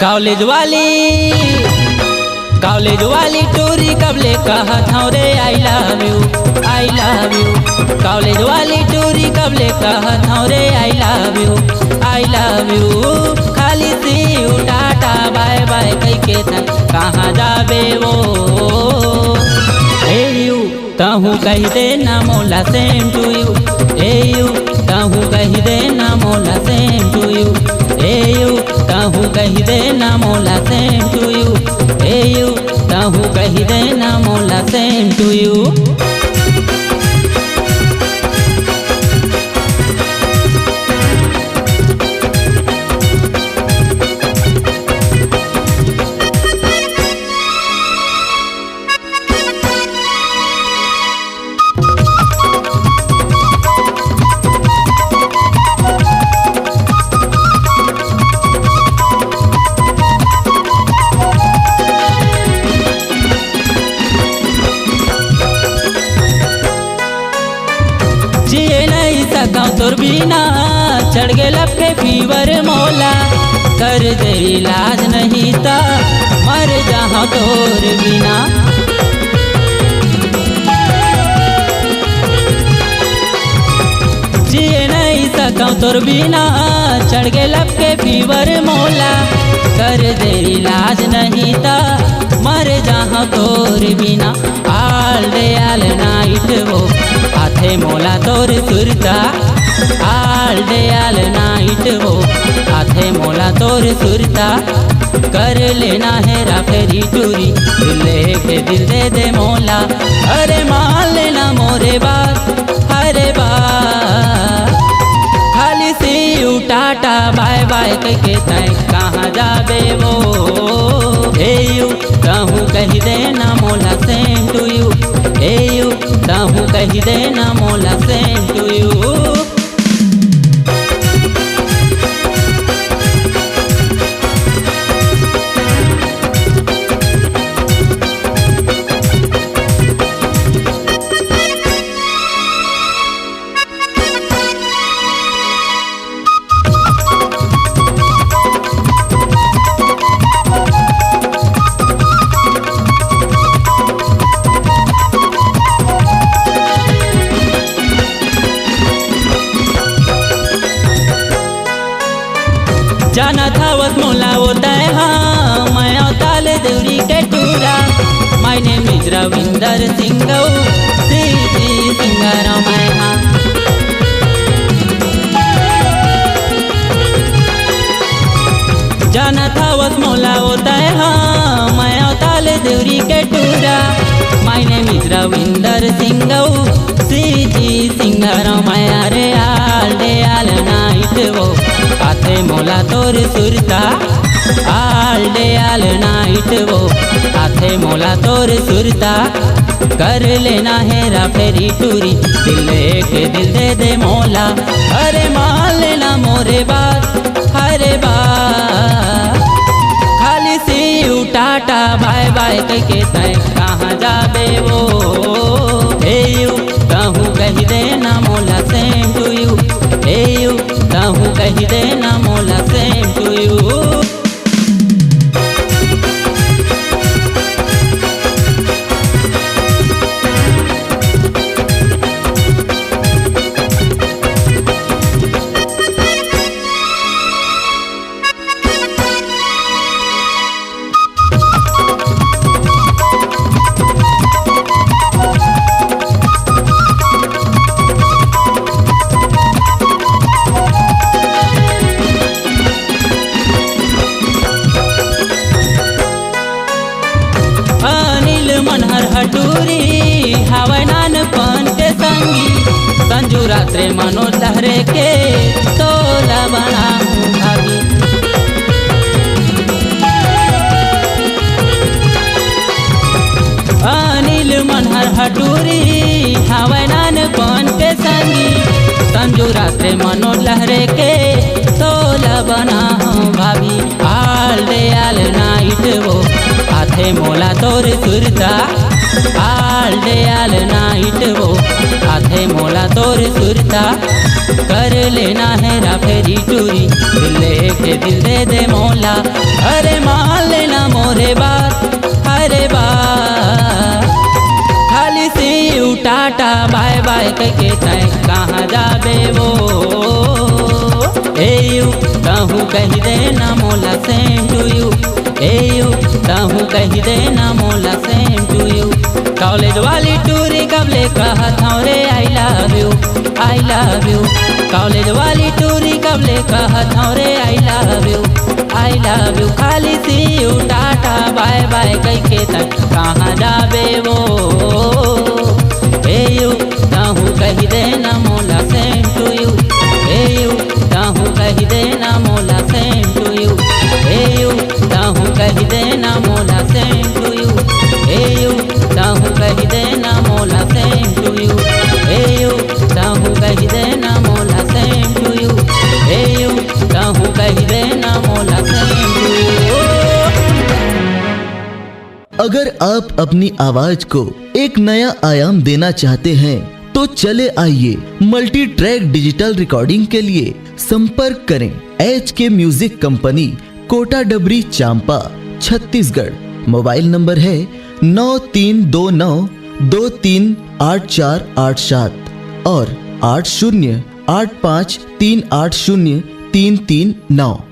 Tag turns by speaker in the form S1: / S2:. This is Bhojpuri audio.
S1: कॉलेज वाली टूरी कबले कहा था रे I love you I love you. College वाली टूरी कबले कहा था रे I love you I love you. खाली सी टाटा बाय बाय कह के कहाँ जाबे वो हे यू कहूँ कह दे ना मोला सेम टू यू हे यू कहूँ कह दे ना मोला सेम टू यू हे यू कहूँ कह दे ना मोला सेम टू यू हे यू कहूँ कह दे ना मोला सेम टू यू। जिए नहीं सका तोर बिना चढ़ गे लपके फीवर मोला कर दे इलाज नहीं ता मर जहाँ तोर बिना। जिए नहीं सका तोर बिना चढ़ गे लपके फीवर मोला कर दे इलाज नहीं ता मर जहाँ तोर बिना। आल डे आल नाइट वो आथे मोला तोर सुरता आल डे आल नाइट वो आथे मोला तोर सुरता। कर लेना है राफेरी टूरी दिल के दिल दे दे मोला अरे मान लेना मोरे बात अरे बात। खाली सी टाटा बाय बाय कह के तय कहाँ जाबे वो हे यू कहूँ कह दे ना मोला सेम टू यू हे यू कहूँ कह दे ना मोला सेम टू यू। जाना था वस मोला होता है हाँ मैं ताल देवरी के टूरा my name is Ravinder Singh singer मैं हाँ। जाना था वस मोला होता है हाँ मैं ताल देवरी के टूरा my name is Ravinder Singh singer मैं अरे आल डे आल नाइट वो आथे मोला तोर सुरता आल डे आल नाइट वो आथे मोला तोर सुरता। कर लेना है राफेरी टूरी दिल के दिल दे दे मोला अरे मान लेना मोरे बात अरे बात। खाली सी टाटा बाय बाय कह के तय कहाँ जाबे वो हे यू कहूँ कह दे ना मोला सेम टू यू हे यू कहूँ कह दे ना मोला सेम टू यू। मनहर हटूरी हवाई नानपन के संगी संजू रात्रे मनो लहरे के तोला बना भाभी। अनिल मनहर हटूरी हवाई नानपन के संगी संजू रात्रे मनो लहरे के तोला बना भाभी। आल डे आल नाइट वो आथे मोला तोर सुरता आल डे आल नाइट वो आथे मोला तोर सुरता। कर लेना है राफेरी टूरी, दिल लेके दिल दे दे मोला। अरे मान लेना मोरे बात, अरे बात खाली सी टाटा बाय बाय कह तय कहाँ जाबे वो। ए यू कहूँ कह देना मोला सेम टू यू, ए यू कहूँ कह देना मोला सेम टू यू। कॉलेज वाली टूरी कबले कहत हूँ रे I love you, I love you. College वाली टूरी कबले कहत हूँ रे I love you, I love you. खाली सी टाटा बाय बाय कह के तक कहाँ जाबे वो। ए यू कहूँ कह देना मोला सेम टू यू, ए यू कहूँ कह देना मोला सेम टू यू, ए यू कहूँ कह देना मोला सेम टू यू, ए यू कहूँ कह देना मोला सेम टू यू, ए यू कहूँ कह देना मोला सेम टू यू, ए यू कहूँ कह देना मोला सेम टू यू।
S2: अगर आप अपनी आवाज को एक नया आयाम देना चाहते हैं तो चले आइए मल्टी ट्रैक डिजिटल रिकॉर्डिंग के लिए संपर्क करें HK म्यूजिक कंपनी, कोटा डबरी, चांपा, छत्तीसगढ़। मोबाइल नंबर है 9329 238487 और 8085380339।